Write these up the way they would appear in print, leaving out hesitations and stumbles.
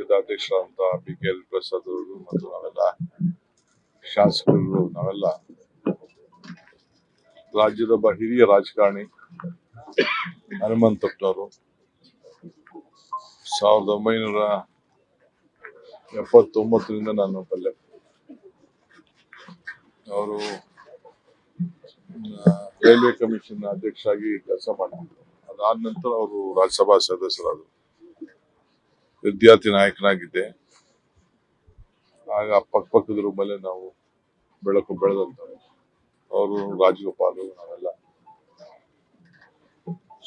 ಪಕ್ಷದ ಅಧ್ಯಕ್ಷರಾದಂತ BK ಪ್ರಸಾದ್ ಅವರು ಮತ್ತು ನಾವೆಲ್ಲ ಶಾಸಕರು ನಾವೆಲ್ಲ ರಾಜ್ಯದ ಒಬ್ಬ ಹಿರಿಯ ರಾಜಕಾರಣಿ ಹನುಮಂತಪ್ಪನವರು 1979ರಿಂದ ನಾನು ಬಲ್ಲೆ. ಅವರು ರೈಲ್ವೆ ಕಮಿಷನ್ ಅಧ್ಯಕ್ಷರಾಗಿ ಕೆಲಸ ಮಾಡಿದ್ರು. ಅದಾದ ನಂತರ ಅವರು ರಾಜ್ಯಸಭಾ ಸದಸ್ಯರಾದರು. ವಿದ್ಯಾರ್ಥಿ ನಾಯಕನಾಗಿದ್ದೆ. ಆಗ ಪಕ್ಕದ ರೂಮಲ್ಲೇ ನಾವು ಬೆಳೆದಂತವ್ರು. ಅವರು ರಾಜಗೋಪಾಲ್ ನಾವೆಲ್ಲ.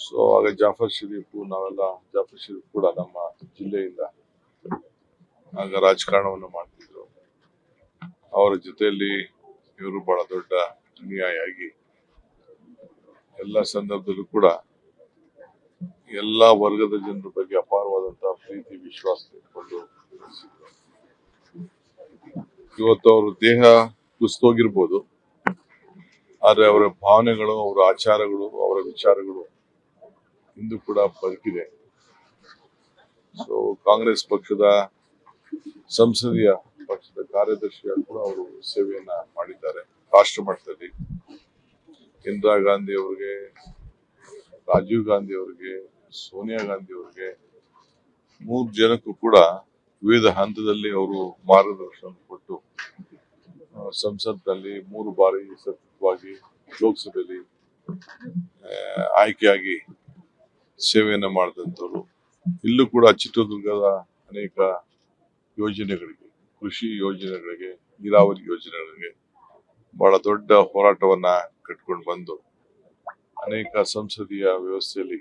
ಸೊ ಆಗ ಜಾಫರ್ ಶರೀಫ್ ನಾವೆಲ್ಲ ಜಾಫರ್ ಶರೀಫ್ ಕೂಡ ನಮ್ಮ ಜಿಲ್ಲೆಯಿಂದ ಆಗ ರಾಜಕಾರಣವನ್ನು ಮಾಡ್ತಿದ್ರು. ಅವರ ಜೊತೆಯಲ್ಲಿ ಇವರು ಬಹಳ ದೊಡ್ಡ ಅನ್ಯಾಯಿ ಎಲ್ಲ ಸಂದರ್ಭದಲ್ಲೂ ಕೂಡ ಎಲ್ಲಾ ವರ್ಗದ ಜನರ ಬಗ್ಗೆ ಅಪಾರವಾದಂತಹ ಪ್ರೀತಿ ವಿಶ್ವಾಸ ಇಟ್ಕೊಂಡು ಇವತ್ತು ಅವರ ದೇಹ ಕುಸಿದೋಗಿರ್ಬೋದು, ಆದ್ರೆ ಅವರ ಭಾವನೆಗಳು, ಅವರ ಆಚಾರಗಳು, ಅವರ ವಿಚಾರಗಳು ಇಂದು ಕೂಡ ಬದುಕಿದೆ. ಸೊ ಕಾಂಗ್ರೆಸ್ ಪಕ್ಷದ ಸಂಸದೀಯ ಪಕ್ಷದ ಕಾರ್ಯದರ್ಶಿಯಾಗಿ ಕೂಡ ಅವರು ಸೇವೆಯನ್ನ ಮಾಡಿದ್ದಾರೆ. ರಾಷ್ಟ್ರ ಮಟ್ಟದಲ್ಲಿ ಇಂದಿರಾ ಗಾಂಧಿ ಅವರಿಗೆ, ರಾಜೀವ್ ಗಾಂಧಿ ಅವರಿಗೆ, ಸೋನಿಯಾ ಗಾಂಧಿ ಅವರಿಗೆ 3 ಜನಕ್ಕೂ ಕೂಡ ವಿವಿಧ ಹಂತದಲ್ಲಿ ಅವರು ಮಾರ್ಗದರ್ಶನ ಕೊಟ್ಟು ಸಂಸತ್ನಲ್ಲಿ 3 ಬಾರಿ ಸತತವಾಗಿ ಲೋಕಸಭೆಯಲ್ಲಿ ಆಯ್ಕೆಯಾಗಿ ಸೇವೆಯನ್ನ ಮಾಡಿದಂಥವ್ರು. ಇಲ್ಲೂ ಕೂಡ ಚಿತ್ರದುರ್ಗದ ಅನೇಕ ಯೋಜನೆಗಳಿಗೆ, ಕೃಷಿ ಯೋಜನೆಗಳಿಗೆ, ನೀರಾವರಿ ಯೋಜನೆಗಳಿಗೆ ಬಹಳ ದೊಡ್ಡ ಹೋರಾಟವನ್ನ ಕಟ್ಕೊಂಡು ಬಂದು ಅನೇಕ ಸಂಸದೀಯ ವ್ಯವಸ್ಥೆಯಲ್ಲಿ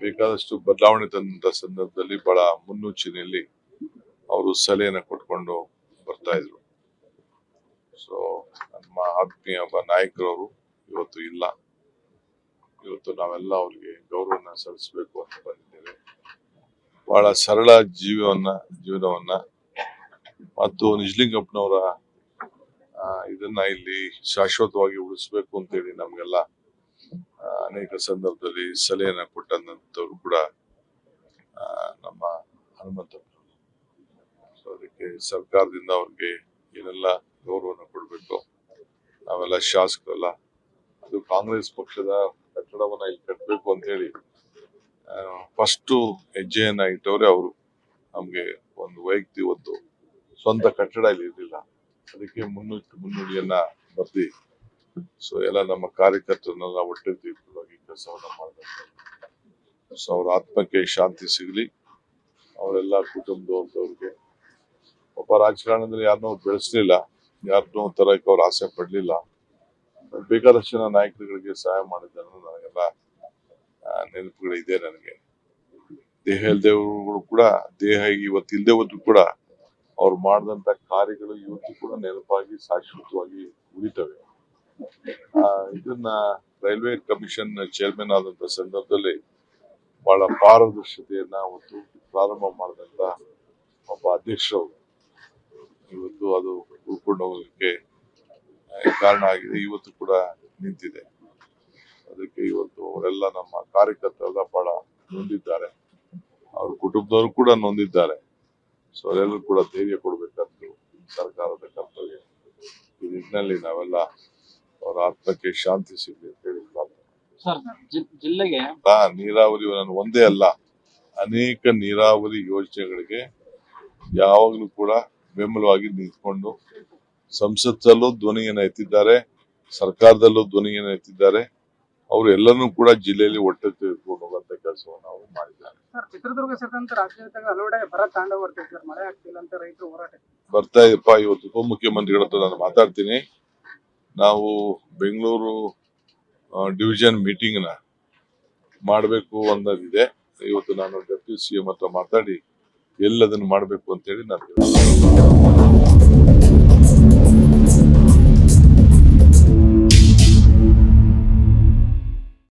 ಬೇಕಾದಷ್ಟು ಬದಲಾವಣೆ ತಂದಂತ ಸಂದರ್ಭದಲ್ಲಿ ಬಹಳ ಮುನ್ಸೂಚನೆಯಲ್ಲಿ ಅವರು ಸಲಹೆಯನ್ನು ಕೊಟ್ಕೊಂಡು ಬರ್ತಾ ಇದ್ರು. ಸೊ ನಮ್ಮ ಆತ್ಮೀಯ ಒಬ್ಬ ನಾಯಕರವರು ಇವತ್ತು ಇಲ್ಲ. ಇವತ್ತು ನಾವೆಲ್ಲ ಅವರಿಗೆ ಗೌರವನ ಸಲ್ಲಿಸಬೇಕು ಅಂತ ಬಂದಿದ್ದೇವೆ. ಬಹಳ ಸರಳ ಜೀವನವನ್ನ ಮತ್ತು ನಿಜಲಿಂಗಪ್ಪನವರ ಇದನ್ನ ಇಲ್ಲಿ ಶಾಶ್ವತವಾಗಿ ಉಳಿಸ್ಬೇಕು ಅಂತೇಳಿ ನಮ್ಗೆಲ್ಲ ಅನೇಕ ಸಂದರ್ಭದಲ್ಲಿ ಸಲಹೆಯನ್ನ ಕೊಟ್ಟಂತವ್ರು ಕೂಡ ನಮ್ಮ ಹನುಮಂತಪ್ಪನವರು. ಸೊ ಅದಕ್ಕೆ ಸರ್ಕಾರದಿಂದ ಅವ್ರಿಗೆ ಏನೆಲ್ಲ ಗೌರವನ ಕೊಡ್ಬೇಕು, ನಾವೆಲ್ಲ ಶಾಸಕರಲ್ಲ, ಅದು ಕಾಂಗ್ರೆಸ್ ಪಕ್ಷದ ಕಟ್ಟಡವನ್ನ ಇಲ್ಲಿ ಕಟ್ಟಬೇಕು ಅಂತ ಹೇಳಿ ಫಸ್ಟ್ ಹೆಜ್ಜೆಯನ್ನ ಇಟ್ಟವ್ರೆ ಅವರು. ನಮ್ಗೆ ಒಂದು ವೈಯಕ್ತಿಕ ಒಂದು ಸ್ವಂತ ಕಟ್ಟಡ ಇಲ್ಲಿ ಇರಲಿಲ್ಲ. ಅದಕ್ಕೆ ಮುನ್ನುಡಿಯನ್ನ ಬರ್ದಿ ಸೊ ಎಲ್ಲ ನಮ್ಮ ಕಾರ್ಯಕರ್ತರನ್ನೆಲ್ಲ ಹೊಟ್ಟೆ ತೀರ್ಪವಾಗಿ ಕೆಲಸವನ್ನ ಮಾಡಿದಂತ. ಸೊ ಅವ್ರ ಆತ್ಮಕ್ಕೆ ಶಾಂತಿ ಸಿಗ್ಲಿ. ಅವರೆಲ್ಲ ಕುಟುಂಬದವ್ರಿಗೆ ಒಬ್ಬ ರಾಜಕಾರಣದಲ್ಲಿ ಯಾರನ್ನೂ ಬೆಳೆಸಲಿಲ್ಲ, ಯಾರನ್ನೂ ತರಕ್ಕೆ ಅವ್ರು ಆಸೆ ಪಡ್ಲಿಲ್ಲ. ಬೇಕಾದಷ್ಟು ಜನ ನಾಯಕರುಗಳಿಗೆ ಸಹಾಯ ಮಾಡಿದ್ದಾರೆ. ನನಗೆಲ್ಲ ನೆನಪುಗಳಿದೆ. ನನಗೆ ದೇಹ ಇಲ್ದೇವರು ಕೂಡ, ದೇಹ ಇವತ್ತಿಲ್ದೇ ಹೋದ್ರು ಕೂಡ ಅವ್ರು ಮಾಡಿದಂತ ಕಾರ್ಯಗಳು ಇವತ್ತು ಕೂಡ ನೆನಪಾಗಿ ಶಾಶ್ವತವಾಗಿ ಉಳಿತವೆ. ಇದನ್ನ ರೈಲ್ವೆ ಕಮಿಷನ್ ಚೇರ್ಮನ್ ಆದಂತ ಸಂದರ್ಭದಲ್ಲಿ ಬಹಳ ಪಾರದರ್ಶತೆಯನ್ನ ಅವತ್ತು ಪ್ರಾರಂಭ ಮಾಡಿದಂತ ಒಬ್ಬ ಅಧ್ಯಕ್ಷರು ಇವತ್ತು ಅದು ಉಳ್ಕೊಂಡು ಹೋಗೋದಕ್ಕೆ ಕಾರಣ ಆಗಿದೆ. ಇವತ್ತು ಕೂಡ ನಿಂತಿದೆ. ಅದಕ್ಕೆ ಇವತ್ತು ಅವರೆಲ್ಲ ನಮ್ಮ ಕಾರ್ಯಕರ್ತರೆಲ್ಲ ಬಹಳ ನೊಂದಿದ್ದಾರೆ. ಅವ್ರ ಕುಟುಂಬದವರು ಕೂಡ ನೊಂದಿದ್ದಾರೆ. ಸೊ ಅವರೆಲ್ಲರೂ ಕೂಡ ಧೈರ್ಯ ಕೊಡ್ಬೇಕಂತ ಸರ್ಕಾರದ ಕರ್ತವ್ಯ. ಈ ನಿಟ್ಟಿನಲ್ಲಿ ನಾವೆಲ್ಲ ಅವರ ಆತ್ಮಕ್ಕೆ ಶಾಂತಿ ಸಿಗಲಿ ಅಂತ ಹೇಳಿ ಜಿಲ್ಲೆಗೆ ನೀರಾವರಿ ನಾನು ಒಂದೇ ಅಲ್ಲ, ಅನೇಕ ನೀರಾವರಿ ಯೋಜನೆಗಳಿಗೆ ಯಾವಾಗಲೂ ಕೂಡ ಬೆಂಬಲವಾಗಿ ನಿಂತ್ಕೊಂಡು ಸಂಸತ್ತಲ್ಲೂ ಧ್ವನಿಯನ್ನು ಎತ್ತಿದ್ದಾರೆ, ಸರ್ಕಾರದಲ್ಲೂ ಧ್ವನಿಯನ್ನು ಎತ್ತಿದ್ದಾರೆ. ಅವರು ಎಲ್ಲರನ್ನೂ ಕೂಡ ಜಿಲ್ಲೆಯಲ್ಲಿ ಒಟ್ಟೆ ತೆಗೆದುಕೊಂಡು ಹೋಗುವಂತ ಕೆಲಸವನ್ನು ನಾವು ಮಾಡಿದ್ದಾರೆ. ಚಿತ್ರದುರ್ಗ ಸೇರಿದಂತೆ ರಾಜ್ಯದಾಗ ಹಲವೆಡೆ ಬರ ತಾಂಡವ ಬರ್ತಿದೆ ಸರ್. ಮಳೆ ಆಗ್ತಿಲ್ಲ ಅಂತ ರೈತರು ಹೋರಾಟ ಬರ್ತಾ ಇದೆಪ್ಪ. ಇವತ್ತು ಉಪಮುಖ್ಯಮಂತ್ರಿಗಳ ಹತ್ರ ನಾನು ಮಾತಾಡ್ತೀನಿ. ನಾವು ಬೆಂಗಳೂರು ಡಿವಿಷನ್ ಮೀಟಿಂಗ್ ನ ಮಾಡಬೇಕು ಅನ್ನೋದಿದೆ. ಇವತ್ತು ನಾನು ಡೆಪ್ಯೂಟಿ CM ಹತ್ರ ಮಾತಾಡಿ ಎಲ್ಲದನ್ನು ಮಾಡಬೇಕು ಅಂತ ಹೇಳಿ ನಾನು